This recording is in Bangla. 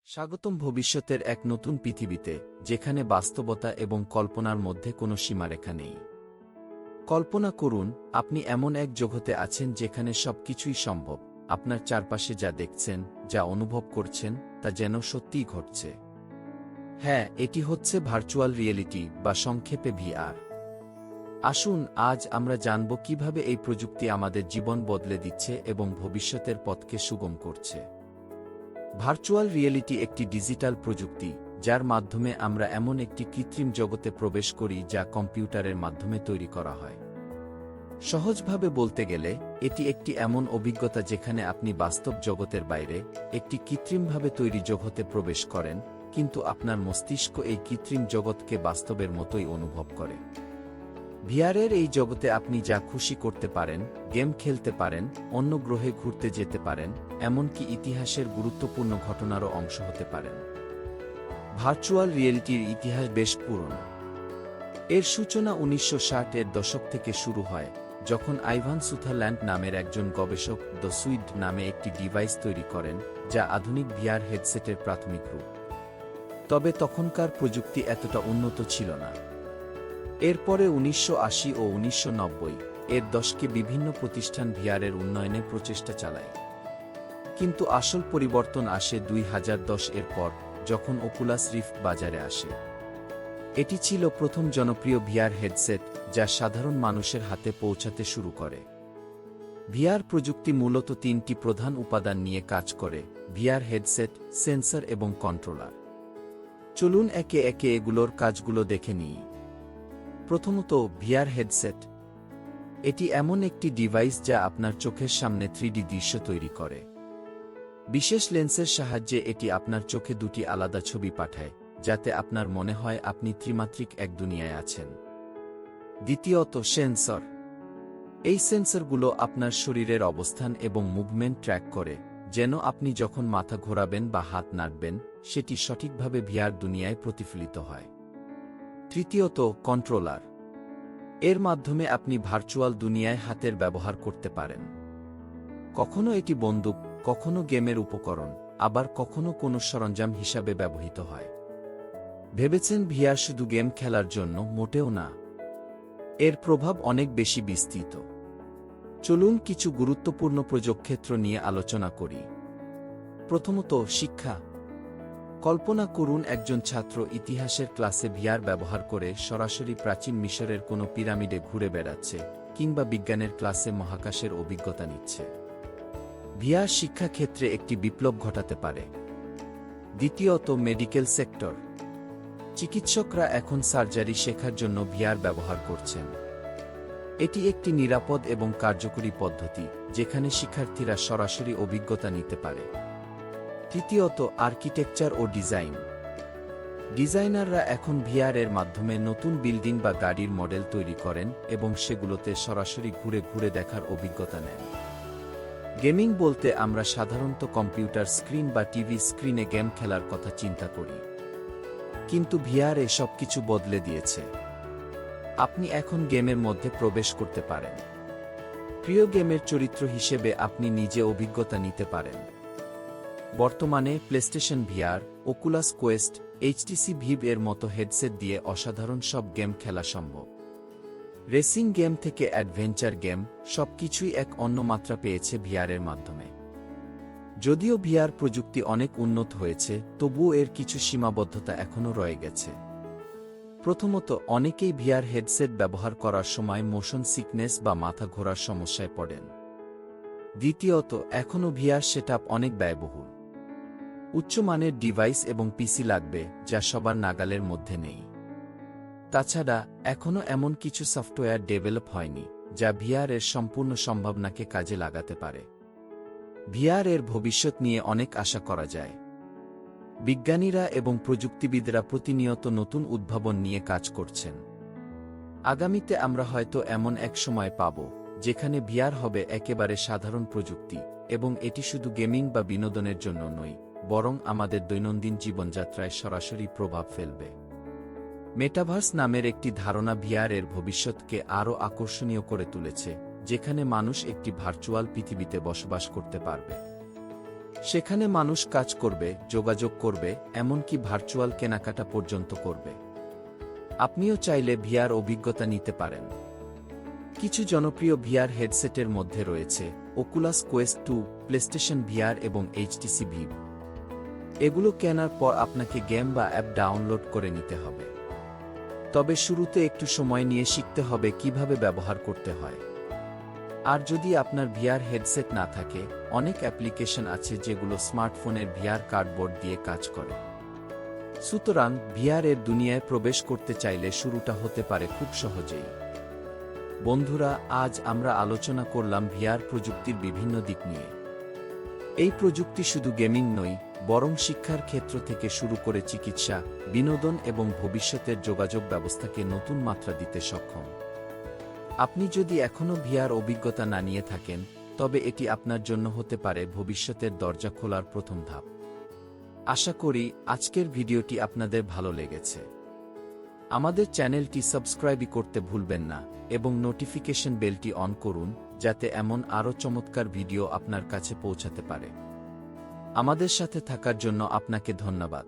স্বাগতম ভবিষ্যতের এক নতুন পৃথিবীতে, যেখানে বাস্তবতা এবং কল্পনার মধ্যে কোনো সীমারেখা নেই। কল্পনা করুন, আপনি এমন এক জগতে আছেন যেখানে সবকিছুই সম্ভব। আপনার চারপাশে যা দেখছেন, যা অনুভব করছেন, তা যেন সত্যিই ঘটছে। হ্যাঁ, এটি হচ্ছে ভার্চুয়াল রিয়েলিটি বা সংক্ষেপে ভিআর। আসুন আজ আমরা জানব কিভাবে এই প্রযুক্তি আমাদের জীবন বদলে দিচ্ছে এবং ভবিষ্যতের পথকে সুগম করছে। ভার্চুয়াল রিয়েলিটি একটি ডিজিটাল প্রযুক্তি, যার মাধ্যমে আমরা এমন একটি কৃত্রিম জগতে প্রবেশ করি যা কম্পিউটারের মাধ্যমে তৈরি করা হয়। সহজভাবে বলতে গেলে, এটি একটি এমন অভিজ্ঞতা যেখানে আপনি বাস্তব জগতের বাইরে একটি কৃত্রিমভাবে তৈরি জগতে প্রবেশ করেন, কিন্তু আপনার মস্তিষ্ক এই কৃত্রিম জগৎকে বাস্তবের মতোই অনুভব করে। ভিআরের এই জগতে আপনি যা খুশি করতে পারেন, গেম খেলতে পারেন, অন্য গ্রহে ঘুরতে যেতে পারেন, এমনকি ইতিহাসের গুরুত্বপূর্ণ ঘটনারও অংশ হতে পারেন। ভার্চুয়াল রিয়েলিটির ইতিহাস বেশ পুরনো। এর সূচনা 1960-এর দশক থেকে শুরু হয়, যখন আইভান সুথারল্যান্ড নামের একজন গবেষক দ্য সুইড নামে একটি ডিভাইস তৈরি করেন, যা আধুনিক ভিআর হেডসেটের প্রাথমিক রূপ। তবে তখনকার প্রযুক্তি এতটা উন্নত ছিল না। এরপরে 1980 ও 1990-এর দশকে বিভিন্ন প্রতিষ্ঠান ভিআরের উন্নয়নে প্রচেষ্টা চালায়। কিন্তু আসল পরিবর্তন আসে 2010-এর পর, যখন ওকুলাস রিফট বাজারে আসে। এটি ছিল প্রথম জনপ্রিয় ভিআর হেডসেট, যা সাধারণ মানুষের হাতে পৌঁছাতে শুরু করে। ভিআর প্রযুক্তি মূলত তিনটি প্রধান উপাদান নিয়ে কাজ করে: ভিআর হেডসেট, সেন্সর এবং কন্ট্রোলার। চলুন একে একে এগুলোর কাজগুলো দেখে নিই। প্রথমত, ভিআর হেডসেট। এটি এমন একটি ডিভাইস যা আপনার চোখের সামনে 3D দৃশ্য তৈরি করে। বিশেষ লেন্সের সাহায্যে এটি আপনার চোখে দুটি আলাদা ছবি পাঠায়, যাতে আপনার মনে হয় আপনি ত্রিমাত্রিক এক দুনিয়ায় আছেন। দ্বিতীয়ত, সেন্সর। এই সেন্সরগুলো আপনার শরীরের অবস্থান এবং মুভমেন্ট ট্র্যাক করে, যেন আপনি যখন মাথা ঘোরাবেন বা হাত নাড়বেন, সেটি সঠিকভাবে ভিআর দুনিয়ায় প্রতিফলিত হয়। তৃতীয়ত, কন্ট্রোলার। এর মাধ্যমে আপনি ভার্চুয়াল দুনিয়ায় হাতের ব্যবহার করতে পারেন। কখনো এটি বন্দুক, কখনো গেমের উপকরণ, আবার কখনো কোনো সরঞ্জাম হিসাবে ব্যবহৃত হয়। ভেবেছেন ভিআর শুধু গেম খেলার জন্য? মোটেও না। এর প্রভাব অনেক বেশি বিস্তৃত। চলুন কিছু গুরুত্বপূর্ণ প্রযোগক্ষেত্র নিয়ে আলোচনা করি। প্রথমত, শিক্ষা। কল্পনা করুন একজন ছাত্র ইতিহাসের ক্লাসে ভিআর ব্যবহার করে সরাসরি প্রাচীন মিশরের কোনো পিরামিডে ঘুরে বেড়াচ্ছে, কিংবা বিজ্ঞানের ক্লাসে মহাকাশের অভিজ্ঞতা নিচ্ছে। ভিআর শিক্ষাক্ষেত্রে একটি বিপ্লব ঘটাতে পারে। দ্বিতীয়ত, মেডিকেল সেক্টর। চিকিৎসকরা এখন সার্জারি শেখার জন্য ভিআর ব্যবহার করছেন। এটি একটি নিরাপদ এবং কার্যকরী পদ্ধতি, যেখানে শিক্ষার্থীরা সরাসরি অভিজ্ঞতা নিতে পারে। তৃতীয়ত, আর্কিটেকচার ও ডিজাইন। ডিজাইনাররা এখন ভিআর এর মাধ্যমে নতুন বিল্ডিং বা গাড়ির মডেল তৈরি করেন এবং সেগুলোতে সরাসরি ঘুরে ঘুরে দেখার অভিজ্ঞতা নেন। গেমিং বলতে আমরা সাধারণত কম্পিউটার স্ক্রিন বা টিভি স্ক্রিনে গেম খেলার কথা চিন্তা করি। কিন্তু ভিআর এ সবকিছু বদলে দিয়েছে। আপনি এখন গেমের মধ্যে প্রবেশ করতে পারেন। প্রিয় গেমের চরিত্র হিসেবে আপনি নিজে অভিজ্ঞতা নিতে পারেন। বর্তমানে PlayStation VR, Oculus Quest, HTC Vive এর মতো হেডসেট দিয়ে অসাধারণ সব গেম খেলা সম্ভব। রেসিং গেম থেকে অ্যাডভেঞ্চার গেম, সবকিছুই এক অন্য মাত্রা পেয়েছে ভিআরের মাধ্যমে। যদিও ভিআর প্রযুক্তি অনেক উন্নত হয়েছে, তবুও এর কিছু সীমাবদ্ধতা এখনও রয়ে গেছে। প্রথমত, অনেকেই ভিআর হেডসেট ব্যবহার করার সময় মোশন সিকনেস বা মাথা ঘোরার সমস্যায় পড়েন। দ্বিতীয়ত, এখনও ভিআর সেটআপ অনেক ব্যয়বহুল। উচ্চমানের ডিভাইস এবং পিসি লাগবে, যা সবার নাগালের মধ্যে নেই। তাছাড়া এখনও এমন কিছু সফটওয়্যার ডেভেলপ হয়নি, যা ভিআর এর সম্পূর্ণ সম্ভাবনাকে কাজে লাগাতে পারে। ভিআর এর ভবিষ্যৎ নিয়ে অনেক আশা করা যায়। বিজ্ঞানীরা এবং প্রযুক্তিবিদরা প্রতিনিয়ত নতুন উদ্ভাবন নিয়ে কাজ করছেন। আগামীতে আমরা হয়তো এমন এক সময় পাব, যেখানে ভিআর হবে একেবারে সাধারণ প্রযুক্তি, এবং এটি শুধু গেমিং বা বিনোদনের জন্য নয়, বরং আমাদের দৈনন্দিন জীবনযাত্রায় সরাসরি প্রভাব ফেলবে। মেটাভার্স নামের একটি ধারণা ভিআর এর ভবিষ্যৎকে আরও আকর্ষণীয় করে তুলেছে, যেখানে মানুষ একটি ভার্চুয়াল পৃথিবীতে বসবাস করতে পারবে। সেখানে মানুষ কাজ করবে, যোগাযোগ করবে, এমনকি ভার্চুয়াল কেনাকাটা পর্যন্ত করবে। আপনিও চাইলে ভিআর অভিজ্ঞতা নিতে পারেন। কিছু জনপ্রিয় ভিআর হেডসেটের মধ্যে রয়েছে ওকুলাস কোয়েস্ট 2, প্লেস্টেশন ভিআর এবং এইচটিসি ভিভ। এগুলো কেনার পর আপনাকে গেম বা অ্যাপ ডাউনলোড করে নিতে হবে। তবে শুরুতে একটু সময় নিয়ে শিখতে হবে কিভাবে ব্যবহার করতে হয়। আর যদি আপনার ভিআর হেডসেট না থাকে, অনেক অ্যাপ্লিকেশন আছে যেগুলো স্মার্টফোনের ভিআর কার্ডবোর্ড দিয়ে কাজ করে। সুতরাং ভিআর এর দুনিয়ায় প্রবেশ করতে চাইলে শুরুটা হতে পারে খুব সহজেই। বন্ধুরা, আজ আমরা আলোচনা করলাম ভিআর প্রযুক্তির বিভিন্ন দিক নিয়ে। এই প্রযুক্তি শুধু গেমিং নয়, বরং শিক্ষার ক্ষেত্র থেকে শুরু করে চিকিৎসা, বিনোদন এবং ভবিষ্যতের যোগাযোগ ব্যবস্থাকে নতুন মাত্রা দিতে সক্ষম। আপনি যদি এখনও ভিআর অভিজ্ঞতা না নিয়ে থাকেন, তবে এটি আপনার জন্য হতে পারে ভবিষ্যতের দরজা খোলার প্রথম ধাপ। আশা করি আজকের ভিডিওটি আপনাদের ভালো লেগেছে। আমাদের চ্যানেলটি সাবস্ক্রাইব করতে ভুলবেন না এবং নোটিফিকেশন বেলটি অন করুন, যাতে এমন আরও চমৎকার ভিডিও আপনার কাছে পৌঁছাতে পারে। আমাদের সাথে থাকার জন্য আপনাকে ধন্যবাদ।